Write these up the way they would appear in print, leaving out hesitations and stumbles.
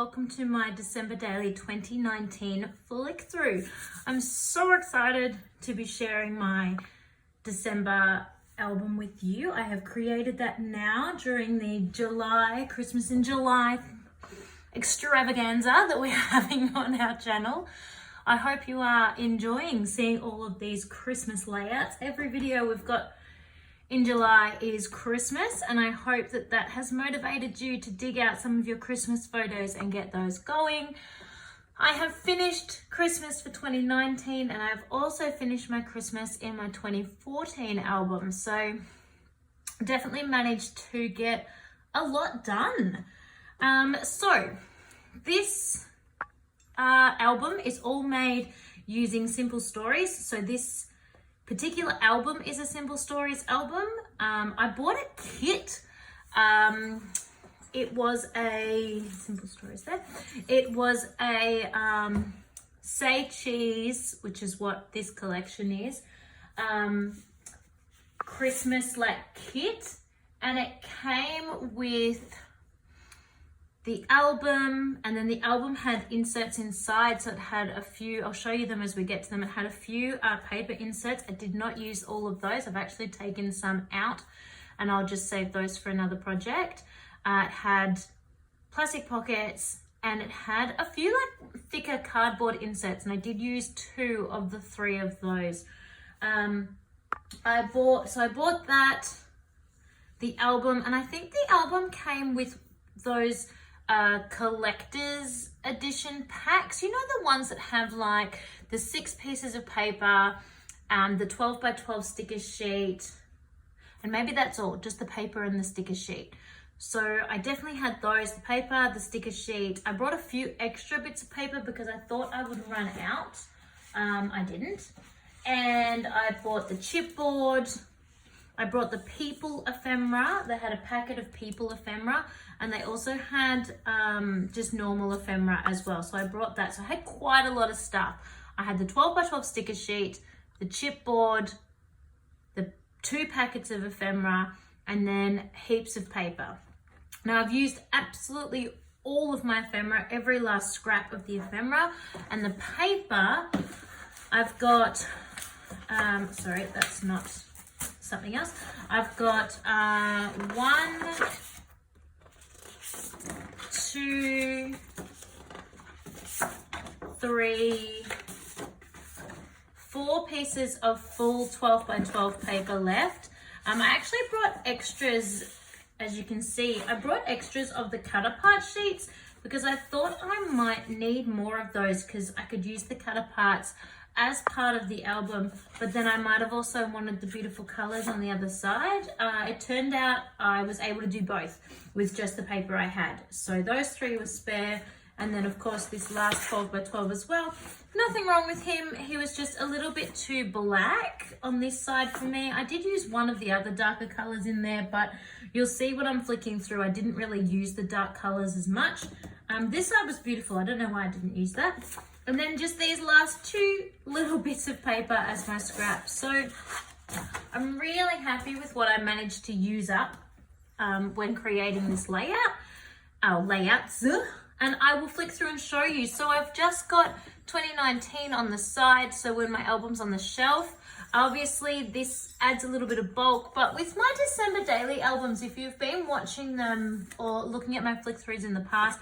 welcome to my December Daily 2019 flick through. I'm so excited to be sharing my December album with you. I have created that now during the Christmas in July extravaganza that we're having on our channel. I hope you are enjoying seeing all of these Christmas layouts. Every video we've got in July is Christmas, and I hope that that has motivated you to dig out some of your Christmas photos and get those going. I have finished Christmas for 2019, and I've also finished my Christmas in my 2014 album, so definitely managed to get a lot done. So this album is all made using Simple Stories. So this particular album is a Simple Stories album. I bought a kit. It was a Simple Stories there. It was a Say Cheese, which is what this collection is, Christmas kit, and it came with the album, and then the album had inserts inside, so it had a few, I'll show you them as we get to them. It had a few paper inserts. I did not use all of those. I've actually taken some out, and I'll just save those for another project. It had plastic pockets, and it had a few thicker cardboard inserts, and I did use 2 of the 3 of those. I bought that, the album, and I think the album came with those collector's edition packs, you know, the ones that have the 6 pieces of paper, the 12 by 12 sticker sheet, and maybe that's all, just the paper and the sticker sheet. So I definitely had those, the paper, the sticker sheet. I brought a few extra bits of paper because I thought I would run out. I didn't. And I bought the chipboard. I brought the People ephemera. They had a packet of People ephemera, and they also had just normal ephemera as well. So I brought that. So I had quite a lot of stuff. I had the 12 by 12 sticker sheet, the chipboard, the 2 packets of ephemera, and then heaps of paper. Now I've used absolutely all of my ephemera, every last scrap of the ephemera, and the paper, I've got, sorry, that's not something else. I've got 1, 2, 3, 4 pieces of full 12 by 12 paper left. I actually brought extras, as you can see. I brought extras of the cut apart sheets because I thought I might need more of those because I could use the cut aparts as part of the album, but then I might have also wanted the beautiful colors on the other side. It turned out I was able to do both with just the paper I had. So those 3 were spare. And then of course this last 12 by 12 as well. Nothing wrong with him. He was just a little bit too black on this side for me. I did use one of the other darker colors in there, but you'll see when I'm flicking through, I didn't really use the dark colors as much. This side was beautiful. I don't know why I didn't use that. And then just these last 2 little bits of paper as my scraps. So I'm really happy with what I managed to use up when creating this layouts. And I will flick through and show you. So I've just got 2019 on the side, so when my album's on the shelf, obviously this adds a little bit of bulk, but with my December daily albums, if you've been watching them or looking at my flick throughs in the past,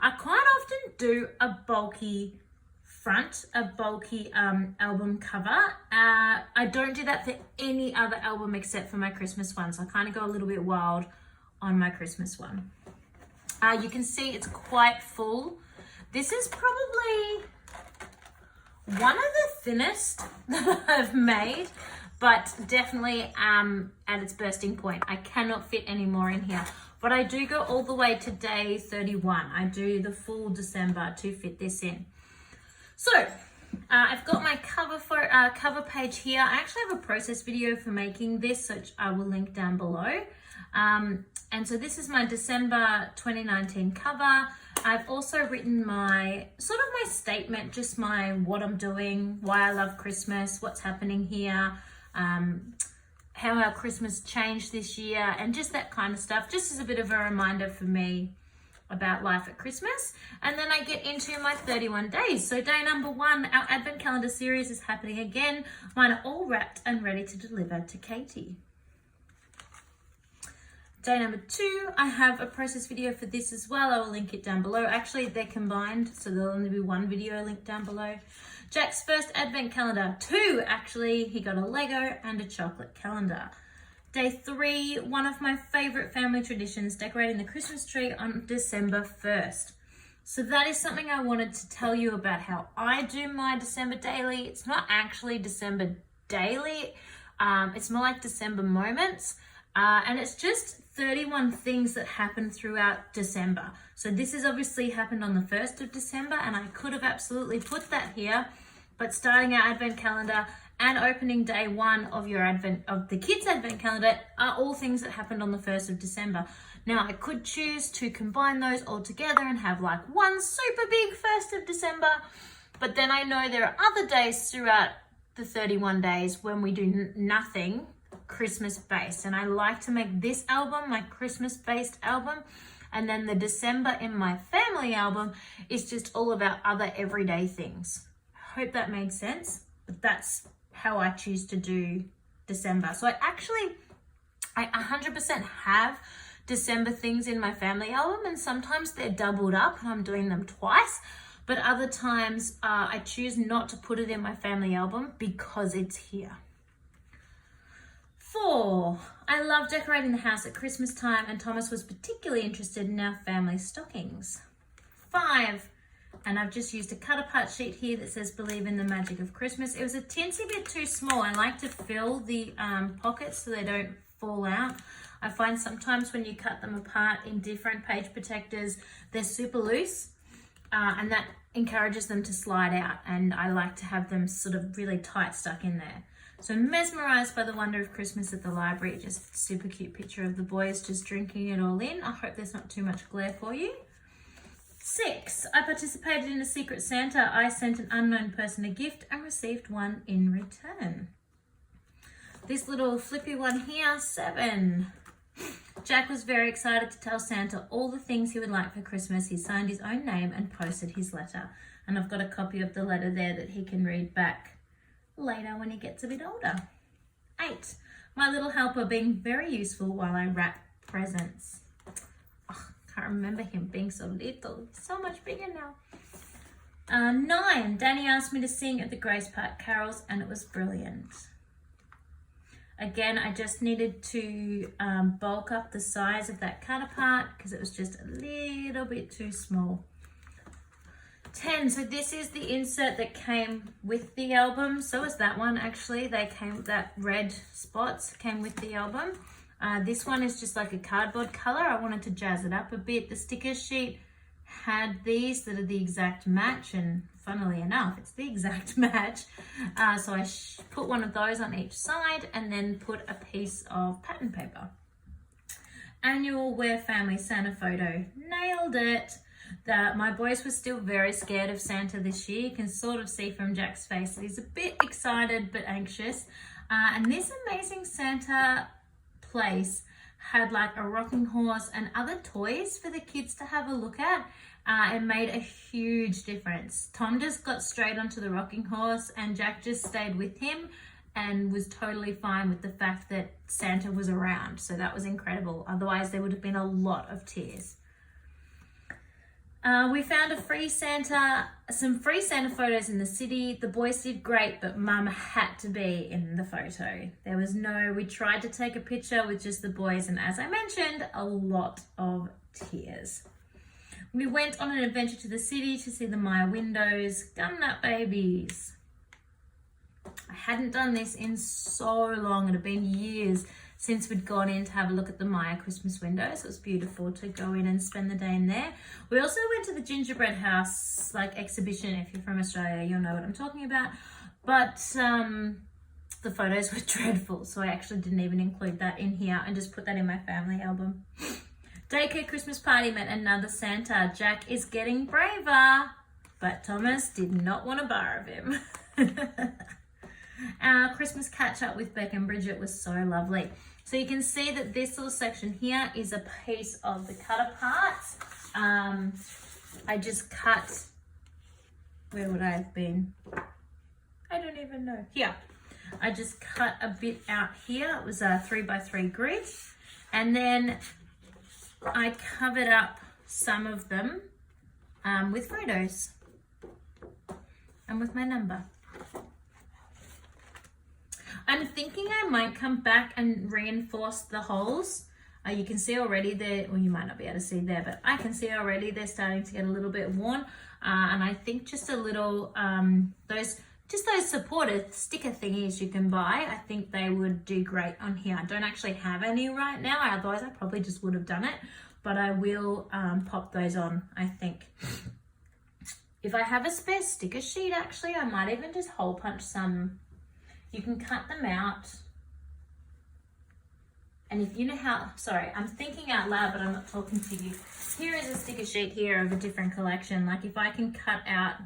I quite often do a bulky front, a bulky album cover. I don't do that for any other album except for my Christmas one, so I kind of go a little bit wild on my Christmas one. You can see it's quite full. This is probably one of the thinnest that I've made, but definitely at its bursting point. I cannot fit any more in here, but I do go all the way to day 31. I do the full December to fit this in. So I've got my cover page here. I actually have a process video for making this, which I will link down below. And so this is my December 2019 cover. I've also written my statement, just what I'm doing, why I love Christmas, what's happening here, how our Christmas changed this year, and just that kind of stuff, just as a bit of a reminder for me about life at Christmas, and then I get into my 31 days. So day number 1, our advent calendar series is happening again. Mine are all wrapped and ready to deliver to Katie. Day number 2, I have a process video for this as well. I will link it down below. Actually, they're combined, so there'll only be one video linked down below. Jack's first advent calendar, 2 actually. He got a Lego and a chocolate calendar. Day 3, one of my favorite family traditions, decorating the Christmas tree on December 1st. So that is something I wanted to tell you about how I do my December daily. It's not actually December daily. It's more like December moments. And it's just 31 things that happen throughout December. So this has obviously happened on the 1st of December, and I could have absolutely put that here, but starting our advent calendar and opening day 1 of the kids' advent calendar are all things that happened on the 1st of December. Now I could choose to combine those all together and have like one super big 1st of December, but then I know there are other days throughout the 31 days when we do nothing Christmas based, and I like to make this album my Christmas based album, and then the December in my family album is just all about other everyday things. I hope that made sense, but that's how I choose to do December. So I 100% have December things in my family album, and sometimes they're doubled up and I'm doing them twice, but other times I choose not to put it in my family album because it's here. 4, I love decorating the house at Christmas time, and Thomas was particularly interested in our family stockings. 5, and I've just used a cut apart sheet here that says believe in the magic of Christmas. It was a teensy bit too small. I like to fill the pockets so they don't fall out. I find sometimes when you cut them apart in different page protectors, they're super loose, and that encourages them to slide out, and I like to have them sort of really tight stuck in there. So mesmerized by the wonder of Christmas at the library. Just super cute picture of the boys just drinking it all in. I hope there's not too much glare for you. 6, I participated in a Secret Santa. I sent an unknown person a gift and received one in return. This little flippy one here, 7. Jack was very excited to tell Santa all the things he would like for Christmas. He signed his own name and posted his letter. And I've got a copy of the letter there that he can read back later when he gets a bit older. 8, my little helper being very useful while I wrap presents. Oh, can't remember him being so little. He's so much bigger now. 9, Danny asked me to sing at the Grace Park carols, and it was brilliant. Again, I just needed to bulk up the size of that cut apart because it was just a little bit too small. 10, so this is the insert that came with the album. So is that one actually. That red spots came with the album. This one is just like a cardboard color. I wanted to jazz it up a bit. The sticker sheet had these that are the exact match, and funnily enough, it's the exact match. So I put one of those on each side and then put a piece of pattern paper. Annual Wear Family Santa photo. Nailed it. My boys were still very scared of Santa this year. You can sort of see from Jack's face that he's a bit excited but anxious. And this amazing Santa place had like a rocking horse and other toys for the kids to have a look at. It made a huge difference. Tom just got straight onto the rocking horse and Jack just stayed with him and was totally fine with the fact that Santa was around. So that was incredible. Otherwise there would have been a lot of tears. We found some free Santa photos in the city. The boys did great, but Mum had to be in the photo. We tried to take a picture with just the boys, and as I mentioned, a lot of tears. We went on an adventure to the city to see the Maya windows, Gumnut babies. I hadn't done this in so long. It had been years since we'd gone in to have a look at the Maya Christmas windows. It was beautiful to go in and spend the day in there. We also went to the gingerbread house exhibition. If you're from Australia, you'll know what I'm talking about. But the photos were dreadful, so I actually didn't even include that in here and just put that in my family album. Daycare Christmas party met another Santa. Jack is getting braver, but Thomas did not want a bar of him. Our Christmas catch up with Beck and Bridget was so lovely. So you can see that this little section here is a piece of the cut apart. I just cut, where would I have been? I don't even know. Here. I just cut a bit out here. It was a 3x3 grid. And then I covered up some of them with photos and with my number. I'm thinking I might come back and reinforce the holes. You can see already there, well, you might not be able to see there, but I can see already they're starting to get a little bit worn. And I think just a little, those supported sticker thingies you can buy, I think they would do great on here. I don't actually have any right now, otherwise I probably just would have done it, but I will pop those on, I think. If I have a spare sticker sheet, actually, I might even just hole punch some. You can cut them out. And if you know how, sorry, I'm thinking out loud, but I'm not talking to you. Here is a sticker sheet here of a different collection. Like if I can cut out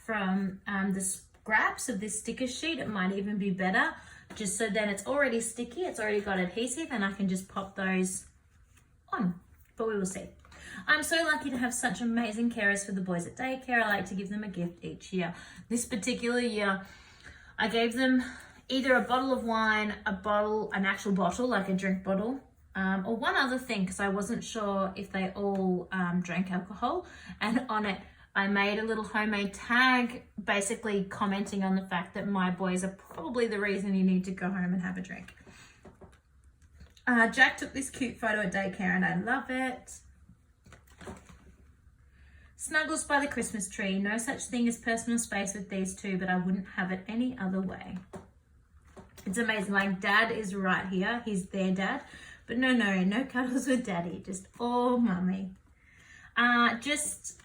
from the scraps of this sticker sheet, it might even be better. Just so then it's already sticky, it's already got adhesive, and I can just pop those on. But we will see. I'm so lucky to have such amazing carers for the boys at daycare. I like to give them a gift each year. This particular year, I gave them either a bottle of wine, an actual bottle, like a drink bottle, or one other thing, because I wasn't sure if they all drank alcohol. And on it, I made a little homemade tag, basically commenting on the fact that my boys are probably the reason you need to go home and have a drink. Jack took this cute photo at daycare and I love it. Snuggles by the Christmas tree. No such thing as personal space with these two, but I wouldn't have it any other way. It's amazing. Like, Dad is right here. He's their dad. But no cuddles with Daddy. Just all Mummy. Just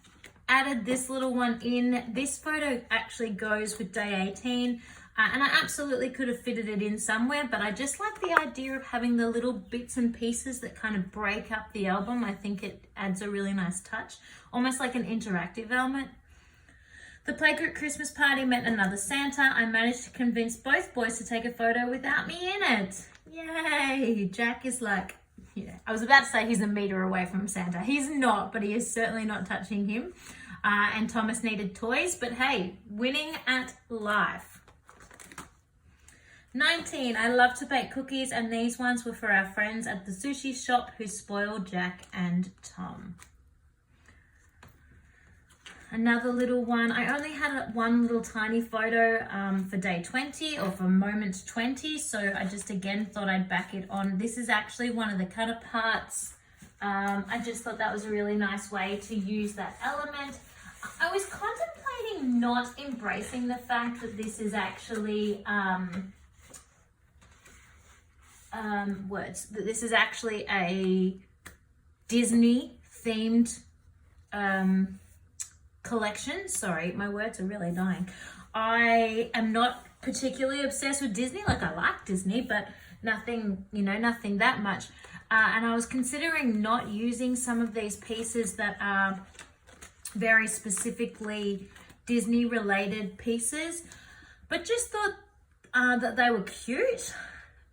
added this little one in. This photo actually goes with day 18. And I absolutely could have fitted it in somewhere, but I just like the idea of having the little bits and pieces that kind of break up the album. I think it adds a really nice touch, almost like an interactive element. The playgroup Christmas party met another Santa. I managed to convince both boys to take a photo without me in it. Yay! Jack is like, yeah, I was about to say he's a meter away from Santa. He's not, but he is certainly not touching him. And Thomas needed toys, but hey, winning at life. 19, I love to bake cookies, and these ones were for our friends at the sushi shop who spoiled Jack and Tom. Another little one. I only had one little tiny photo for day 20 or for moment 20, so I just again thought I'd back it on. This is actually one of the cutter parts. I just thought that was a really nice way to use that element. I was contemplating not embracing the fact that this is actually that this is actually a Disney themed collection. Sorry, my words are really dying. I am not particularly obsessed with Disney. Like, I like Disney, but nothing that much. And I was considering not using some of these pieces that are very specifically Disney related pieces, but just thought that they were cute.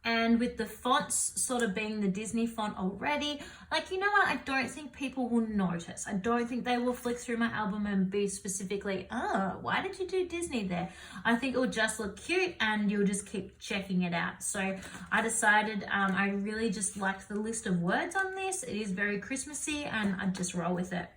And with the fonts sort of being the Disney font already, like, you know what? I don't think people will notice. I don't think they will flick through my album and be specifically, oh, why did you do Disney there? I think it will just look cute and you'll just keep checking it out. So I decided I really just liked the list of words on this. It is very Christmassy and I'd just roll with it.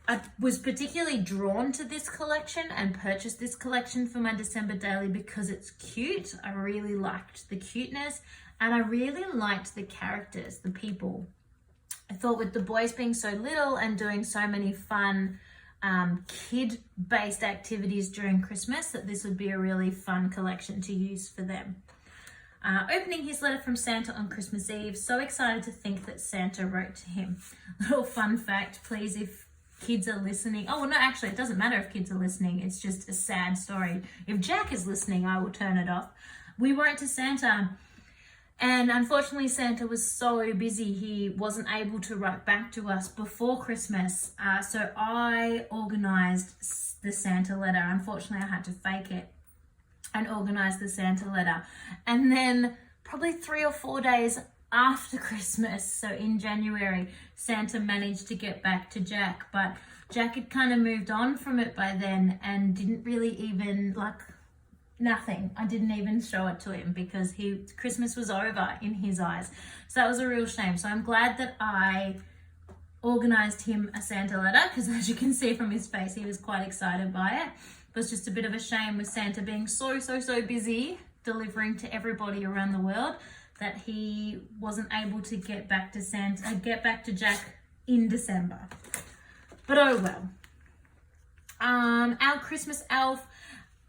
I was particularly drawn to this collection and purchased this collection for my December daily because it's cute. I really liked the cuteness and I really liked the characters, the people. I thought with the boys being so little and doing so many fun kid-based activities during Christmas, that this would be a really fun collection to use for them. Opening his letter from Santa on Christmas Eve. So excited to think that Santa wrote to him. Little fun fact, please, if kids are listening. Oh, well, no, actually, it doesn't matter if kids are listening. It's just a sad story. If Jack is listening, I will turn it off. We wrote to Santa, and unfortunately, Santa was so busy, he wasn't able to write back to us before Christmas. So I organized the Santa letter. Unfortunately, I had to fake it and organize the Santa letter. And then probably 3 or 4 days after Christmas, so in January, Santa managed to get back to Jack, but Jack had kind of moved on from it by then and didn't really even, like, nothing. I didn't even show it to him because Christmas was over in his eyes. So that was a real shame. So I'm glad that I organized him a Santa letter, because as you can see from his face, he was quite excited by it. It was just a bit of a shame with Santa being so busy delivering to everybody around the world that he wasn't able to get back to Jack in December. But oh well. Our Christmas elf,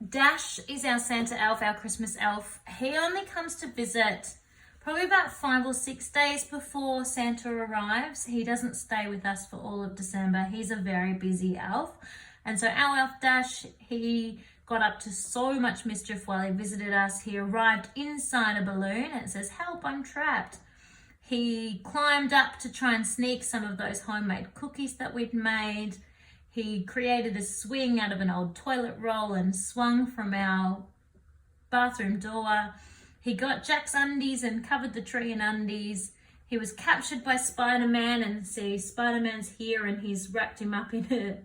Dash, is our Santa elf, our Christmas elf. He only comes to visit probably about 5 or 6 days before Santa arrives. He doesn't stay with us for all of December. He's a very busy elf. And so our elf Dash, he got up to so much mischief while he visited us. He arrived inside a balloon and it says, "Help, I'm trapped." He climbed up to try and sneak some of those homemade cookies that we'd made. He created a swing out of an old toilet roll and swung from our bathroom door. He got Jack's undies and covered the tree in undies. He was captured by Spider-Man, and see, Spider-Man's here and he's wrapped him up in a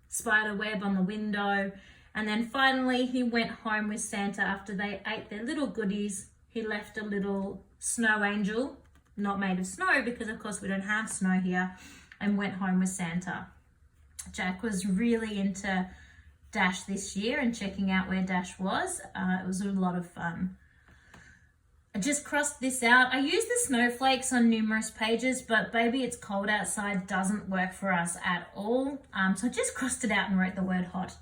spider web on the window. And then finally he went home with Santa after they ate their little goodies. He left a little snow angel, not made of snow because of course we don't have snow here, and went home with Santa. Jack was really into Dash this year and checking out where Dash was. It was a lot of fun. I just crossed this out. I used the snowflakes on numerous pages, but Baby It's Cold Outside doesn't work for us at all. So I just crossed it out and wrote the word hot.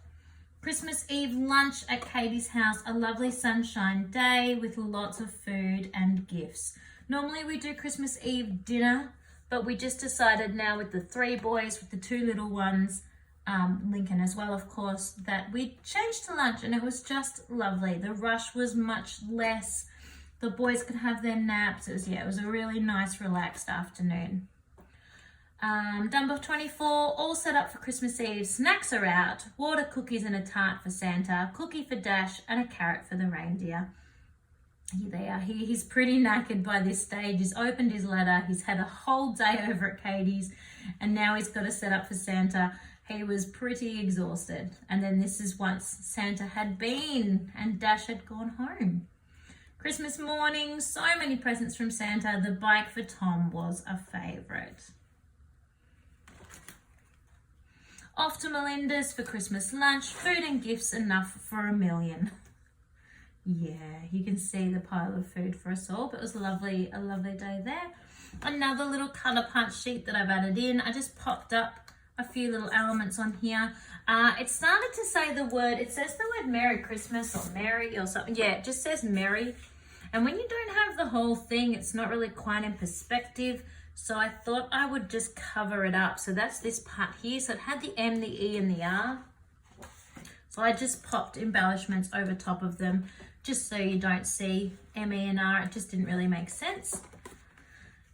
Christmas Eve lunch at Katie's house, a lovely sunshine day with lots of food and gifts. Normally we do Christmas Eve dinner, but we just decided now with the 3 boys, with the 2 little ones, Lincoln as well, of course, that we changed to lunch, and it was just lovely. The rush was much less. The boys could have their naps. It was a really nice, relaxed afternoon. Number 24, all set up for Christmas Eve. Snacks are out. Water, cookies and a tart for Santa. Cookie for Dash and a carrot for the reindeer. Here they are. He's pretty knackered by this stage. He's opened his letter. He's had a whole day over at Katie's, and now he's got to set up for Santa. He was pretty exhausted. And then this is once Santa had been and Dash had gone home. Christmas morning, so many presents from Santa. The bike for Tom was a favourite. Off to Melinda's for Christmas lunch. Food and gifts enough for a million. Yeah, you can see the pile of food for us all, but it was a lovely day there. Another little colour punch sheet that I've added in. I just popped up a few little elements on here. It started to say it says the word Merry Christmas or Merry or something. Yeah, it just says Merry. And when you don't have the whole thing, it's not really quite in perspective. So I thought I would just cover it up. So that's this part here. So it had the M, the E and the R. So I just popped embellishments over top of them just so you don't see M, E and R. It just didn't really make sense.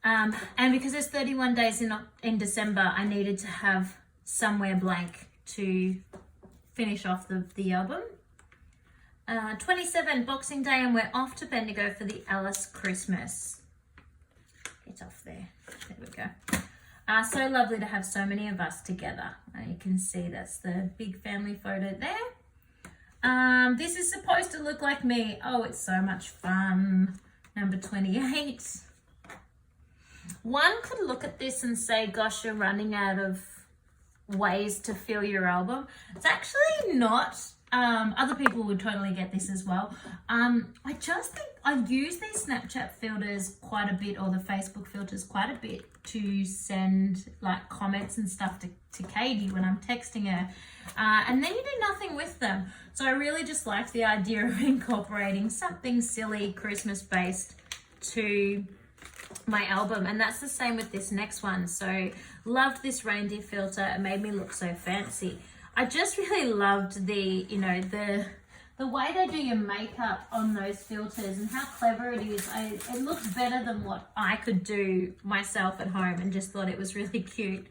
And because there's 31 days in December, I needed to have somewhere blank to finish off the album. 27, Boxing Day, and we're off to Bendigo for the Alice Christmas. It's off there. There we go. So lovely to have so many of us together. You can see that's the big family photo there. This is supposed to look like me. Oh, it's so much fun. Number 28. One could look at this and say, gosh, you're running out of ways to fill your album. It's actually not. Other people would totally get this as well. I just think I use these Snapchat filters quite a bit, or the Facebook filters quite a bit, to send like comments and stuff to Katie when I'm texting her. And then you do nothing with them. So I really just like the idea of incorporating something silly Christmas based to my album, and that's the same with this next one. So loved this reindeer filter. It made me look so fancy. I just really loved the way they do your makeup on those filters and how clever it is. It looks better than what I could do myself at home, and just thought it was really cute.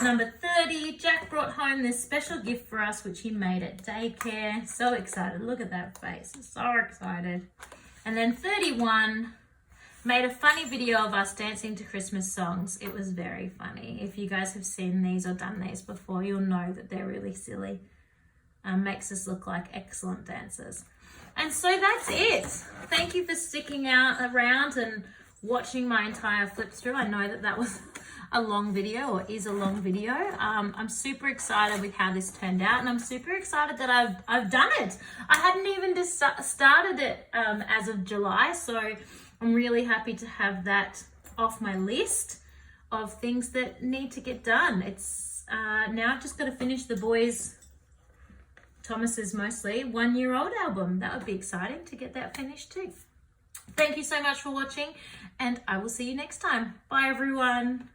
Number 30, Jack brought home this special gift for us, which he made at daycare. So excited. Look at that face. So excited. And then 31, made a funny video of us dancing to Christmas songs. It was very funny. If you guys have seen these or done these before, you'll know that they're really silly. Makes us look like excellent dancers. And so that's it. Thank you for sticking around and watching my entire flip through. I know that was a long video, or is a long video. I'm super excited with how this turned out, and I'm super excited that I've done it. I hadn't even just started it as of July, so I'm really happy to have that off my list of things that need to get done. It's now I've just got to finish the boys, Thomas's mostly, 1-year-old album. That would be exciting to get that finished too. Thank you so much for watching, and I will see you next time. Bye everyone.